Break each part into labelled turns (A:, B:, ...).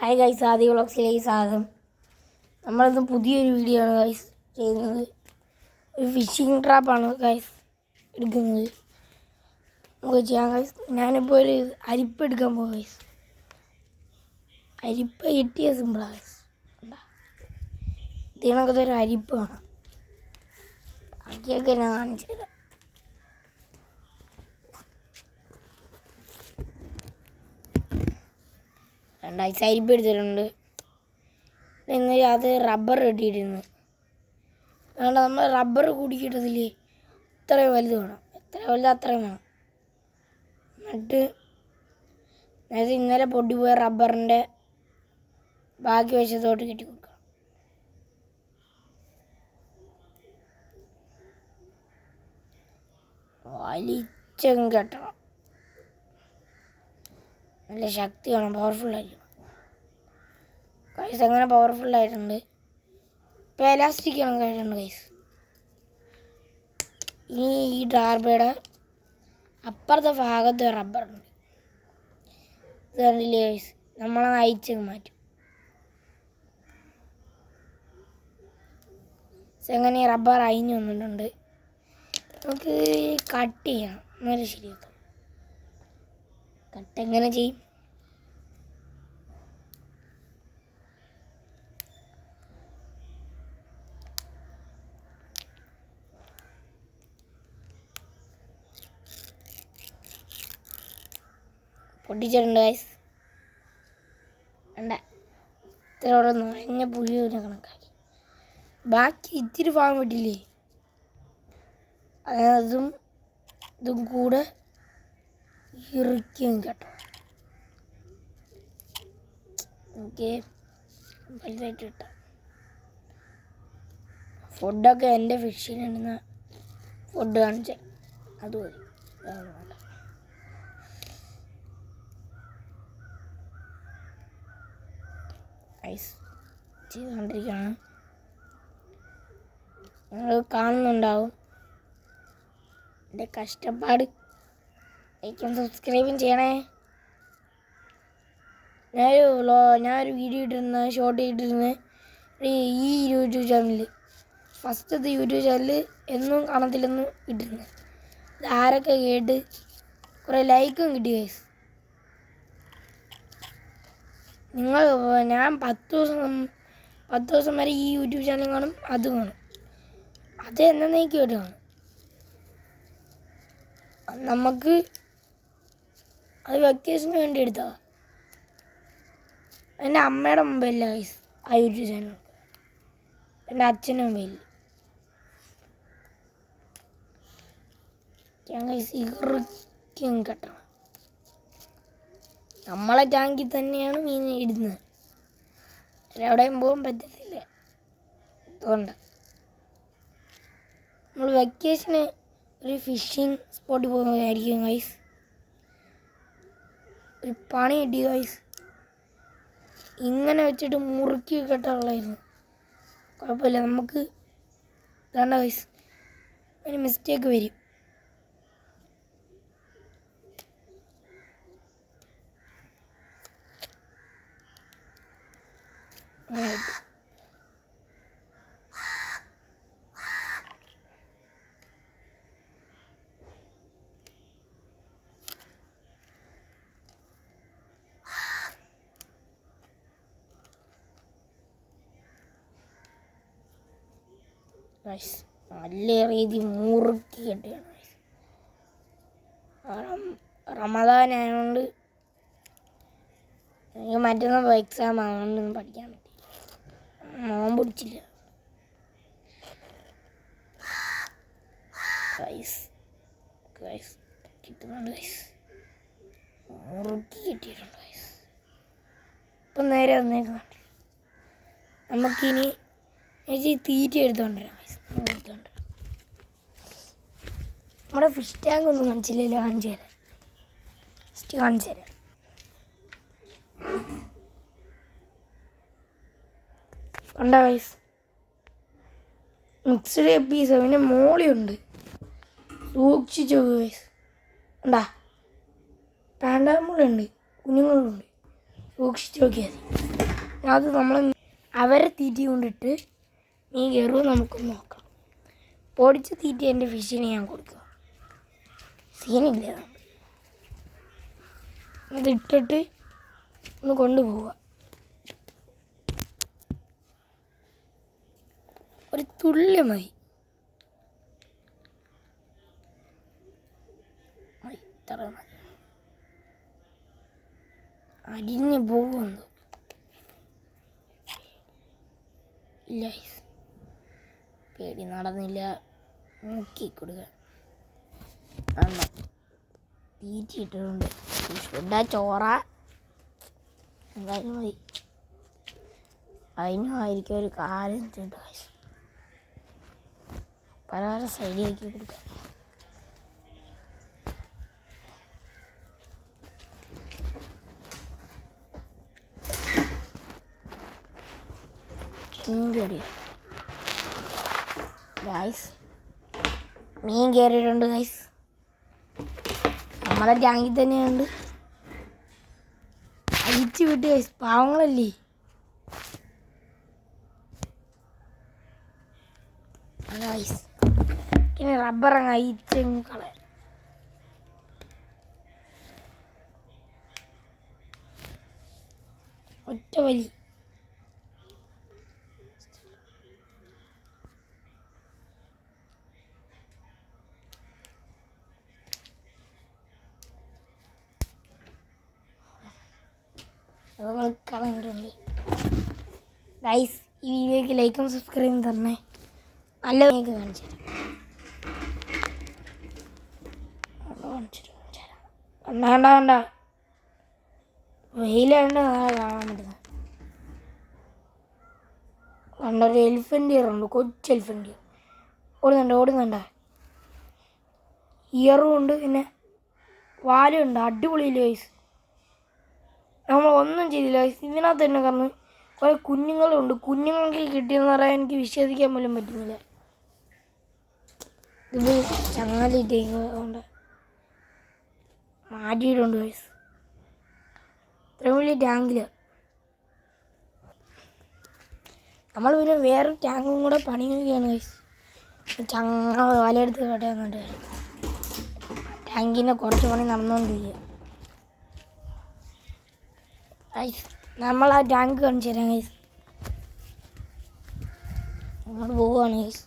A: Hi guys, ആദ്യ വ്ളോഗ്സിലേക്ക് സ്വാഗതം. നമ്മളിന്ന് പുതിയൊരു വീഡിയോ ആണ് ഗൈസ് ചെയ്യുന്നത്. ഒരു ഫിഷിംഗ് ട്രാപ്പാണ് ഗൈസ് എടുക്കുന്നത്. നമുക്ക് ചെയ്യാം ഗൈസ്. ഞാനിപ്പോൾ ഒരു അരിപ്പ് എടുക്കാൻ പോകും ഗൈസ്. അരിപ്പ് കിട്ടിയ സിമ്പിളാണ് ഗൈസ്. ഇതിനൊക്കെ ഒരു അരിപ്പ് വേണം. ബാക്കിയൊക്കെ ഞാൻ കാണിച്ചു തരാം. രണ്ടാഴ്ച അരിപ്പ് എടുത്തിട്ടുണ്ട്. ഇന്ന് അത് റബ്ബർ കെട്ടിയിട്ടിരുന്നു. അതുകൊണ്ട് നമ്മൾ റബ്ബർ കുടിക്കിട്ടതില്ലേ ഇത്രയും വലുത് വേണം. എത്ര വലുത് അത്രയും വേണം. എന്നിട്ട് ഇന്നലെ പൊട്ടിപ്പോയ റബ്ബറിൻ്റെ ബാക്കി വശത്തോട്ട് കെട്ടി കൊടുക്കണം. വലിച്ചങ്ങ് കെട്ടണം. നല്ല ശക്തി വേണം, പവർഫുള്ളായിരിക്കണം. കൈസ് അങ്ങനെ പവർഫുള്ളായിട്ടുണ്ട്. ഇപ്പോൾ എലാസ്റ്റിക് ആണ് കഴിയുന്നുണ്ട് കൈസ്. ഇനി ഈ ഡാർബയുടെ അപ്പുറത്തെ ഭാഗത്ത് റബ്ബറുണ്ട്. ഇത് കണ്ടില്ലേ കൈസ്, നമ്മളത് അയച്ചങ്ങ് മാറ്റും. എങ്ങനെ റബ്ബർ അയിഞ്ഞ് വന്നിട്ടുണ്ട്. നമുക്ക് കട്ട് ചെയ്യണം, എന്നാലും ശരിയാക്കാം. കട്ട് എങ്ങനെ ചെയ്യും? പൊട്ടിച്ചിട്ടുണ്ട് ഗൈസ്. വേണ്ട, ഇത്രയോടെ നുഴഞ്ഞ പുഴിയൊരു കണക്കാക്കി. ബാക്കി ഇത്തിരി ഭാഗം വിട്ടില്ലേ, അതും ഇതും കൂടെ ഇറിക്കും കേട്ടോ. ഓക്കെ, വലുതായിട്ട് കിട്ടാം. ഫുഡൊക്കെ എൻ്റെ ഫിഷിനിടുന്ന ഫുഡ് കാണിച്ചാൽ അത് മതി. ഐസ് ചെയ്തുകൊണ്ടിരിക്കുകയാണ്. നിങ്ങൾ കാണുന്നുണ്ടാവും എൻ്റെ കഷ്ടപ്പാട്. ലൈക്കും സബ്സ്ക്രൈബും ചെയ്യണേ. ഞാനൊരു വീഡിയോ ഇട്ടിരുന്ന ഷോർട്ട് ഇട്ടിരുന്ന ഈ യൂട്യൂബ് ചാനലിൽ, ഫസ്റ്റത്തെ യൂട്യൂബ് ചാനലിൽ എന്നും കാണത്തില്ലെന്ന് ഇട്ടിരുന്നു. ആരൊക്കെ കേട്ട് കുറേ ലൈക്കും കിട്ടി ഗൈസ്. ഞാൻ 10 ദിവസം വരെ ഈ യൂട്യൂബ് ചാനൽ കാണും, അത് കാണും. അത് എന്നേക്കുമായിട്ട് കാണും. നമുക്ക് അത് വെക്കേഷന് വേണ്ടി എടുത്തതാണ്. എൻ്റെ അമ്മയുടെ മൊബൈലില്ല ഗൈസ് ആ യൂട്യൂബ് ചാനൽ, എൻ്റെ അച്ഛൻ്റെ മൊബൈലിൽ. ഗൈസ് ഇറുക്കും കെട്ടണം. നമ്മളെ ടാങ്കിൽ തന്നെയാണ് മീൻ ഇടുന്നത്. എവിടെയും പോകാൻ പറ്റത്തില്ല. അതുകൊണ്ട് നമ്മൾ വെക്കേഷന് ഒരു ഫിഷിങ് സ്പോട്ടിൽ പോകുന്നതായിരിക്കും ഗൈസ്. ഒരു പണി കിട്ടി ഗൈസ്. ഇങ്ങനെ വെച്ചിട്ട് മുറുക്കി കെട്ടാനുള്ളായിരുന്നു. കുഴപ്പമില്ല, നമുക്ക് വേണ്ട ഗൈസ്. അതിന് മിസ്റ്റേക്ക് വരും. നല്ല രീതി മുറുക്കി കെട്ടുകയാണ്. റമദാനായതുകൊണ്ട് എനിക്ക് മറ്റൊന്നും എക്സാം ആയതുകൊണ്ടൊന്നും പഠിക്കാൻ പറ്റില്ല. നോമ്പ് പിടിച്ചില്ല കിട്ടുന്നുണ്ട് ഗൈസ്. മുറുക്കി കിട്ടിയിട്ടുണ്ട് ഗൈസ്. ഇപ്പം നേരെ വന്നേക്കുന്നുണ്ട്. നമുക്കിനി തീറ്റ എടുത്തോണ്ടിരാം ഗൈസ്. നമ്മുടെ ഫിഷ് ടാങ്ക് ഒന്നും കാണിച്ചില്ലല്ലോ. കാണിച്ചു തരാം, ഫസ്റ്റ് കാണിച്ചു തരാം. കണ്ട ഗൈസ്, മിക്സ്ഡ് പീസ്. പിന്നെ മോളിയുണ്ട്, സൂക്ഷിച്ചു ഗൈസ്. ഉണ്ടാ പാണ്ടാമുള്ളുണ്ട്, കുഞ്ഞുങ്ങളുണ്ട്. സൂക്ഷിച്ച് നോക്കിയാൽ മതി. അത് നമ്മൾ അവരെ തീറ്റി കൊണ്ടിട്ട് മീൻ കയറുമോ നമുക്കൊന്ന് നോക്കാം. പൊടിച്ച തീറ്റ എൻ്റെ ഫിഷിന് ഞാൻ കൊടുക്കുക. സീനില്ല, അതിട്ടിട്ട് ഒന്ന് കൊണ്ടുപോവുക. ഒരു തുള്ളി മതി. ഇത്ര മതി. അരിഞ്ഞ് പോകുന്നു. ഇല്ല, പേടി നടന്നില്ല. നോക്കി കൊടുക്കുക. തീറ്റിയിട്ടുണ്ട്. ഫുഡാ ചോറ എന്തായാലും മതി. അതിനായിരിക്കും ഒരു കാര്യം ചെയ്യേണ്ട കാര്യം. പല സൈഡിലേക്ക് കൊടുക്കുക. മീൻ കയറിയിട്ടുണ്ട് ഗൈസ്. നമ്മളെ ടാങ്കിൽ തന്നെയുണ്ട്. അഴിച്ചു വിട്ട് ഗൈസ്, പാവങ്ങളല്ലേ. ഗൈസ് പിന്നെ റബ്ബർ അങ്ങ് അഴിച്ചങ്ങ് കളയാം. ഒറ്റ വലി. അത് നമ്മൾ കളഞ്ഞിട്ടുണ്ട് ഗൈസ്. ഈ വീഡിയോയ്ക്ക് ലൈക്കും സബ്സ്ക്രൈബും തരണേ. നല്ല വീഡിയോ കാണിച്ചു തരാം. കണ്ട വെയിലുണ്ട്, കാണാൻ പറ്റുന്നത്. കണ്ടൊരു എലിഫൻ്റ് ഇയറുണ്ട്, കൊച്ചു എലിഫൻ്റ് ഇയർ ഓടുന്നുണ്ട്. ഇയറും ഉണ്ട്, പിന്നെ വാലുണ്ട്. അടിപൊളിയില്ല ഗൈസ്. നമ്മൾ ഒന്നും ചെയ്തില്ല ഗൈസ്. ഇതിനകത്ത് തന്നെ കാരണം കുറേ കുഞ്ഞുങ്ങളുണ്ട്. കുഞ്ഞുങ്ങൾക്ക് കിട്ടിയെന്ന് പറയാൻ എനിക്ക് വിശ്വസിക്കാൻ പോലും പറ്റുന്നില്ല. ഇത് ചങ്ങാലിട്ടുണ്ട്, മാറ്റിയിട്ടുണ്ട് ഗൈസ്. ഇത്രയും വലിയ ടാങ്കിൽ നമ്മൾ പിന്നെ വേറൊരു ടാങ്കും കൂടെ പണിയുകയാണ് ഗൈസ്. ചങ്ങ വലയെടുത്ത് കടയാന്നുണ്ട്. ടാങ്കിൻ്റെ കുറച്ച് പണി നടന്നുകൊണ്ടിരിക്കുക ഗൈസ്. നമ്മൾ ആ ടാങ്ക് കാണിച്ചു തരാം ഗൈസ്. അങ്ങോട്ട് പോവുകയാണ് ഗൈസ്.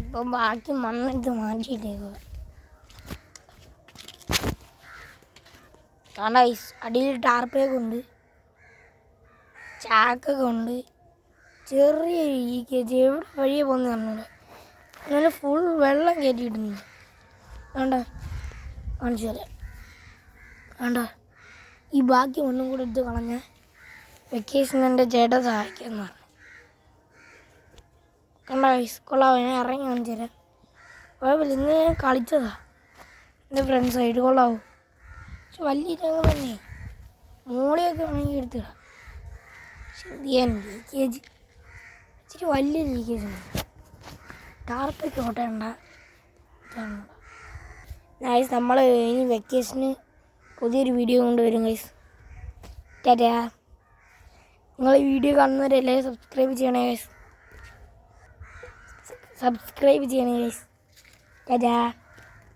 A: ഇപ്പം ബാക്കി മണ്ണെടുത്ത് മാറ്റിയിട്ടേക്കുക. കാരണം ഗൈസ് അടിയിൽ ടാർപ്പയൊക്കെ ഉണ്ട്, ചാക്കൊക്കെ ഉണ്ട്. ചെറിയ ലീക്കേജ് എവിടെ വഴിയെ പോകുന്ന പറഞ്ഞൂടെ. അങ്ങനെ ഫുൾ വെള്ളം കയറ്റിയിട്ടുണ്ട്. വേണ്ട കാണിച്ചു തരാം. വേണ്ട ഈ ബാക്കി ഒന്നും കൂടെ എടുത്ത് കളഞ്ഞ വെക്കേഷൻ എൻ്റെ ചേട്ടൻ സഹായിക്കാമെന്ന് പറഞ്ഞു. കണ്ട വയസ്സ് കൊള്ളാവോ. ഞാൻ ഇറങ്ങി കാണിച്ചു തരാം. കുഴപ്പമില്ല, ഇന്ന് ഞാൻ കളിച്ചതാ എൻ്റെ ഫ്രണ്ട്സായിട്ട്. കൊള്ളാവോ. പക്ഷെ വലിയ രംഗം തന്നെ. മൂളിയൊക്കെ വേണമെങ്കിൽ എടുത്തിടാം. ചെയ്യാൻ ലീക്കേജ് ഇച്ചിരി വലിയ ലീക്കേജ് ഉണ്ട്. ടാർപ്പൊക്കെ ഓട്ടേണ്ട. ഗൈസ് നമ്മൾ ഇനി വെക്കേഷന് പുതിയൊരു വീഡിയോ കൊണ്ടുവരും ഗൈസ്. ടാറ്റാ. നിങ്ങൾ ഈ വീഡിയോ കാണുന്നവരെല്ലാം സബ്സ്ക്രൈബ് ചെയ്യണേ ഗൈസ്. ടാറ്റാ.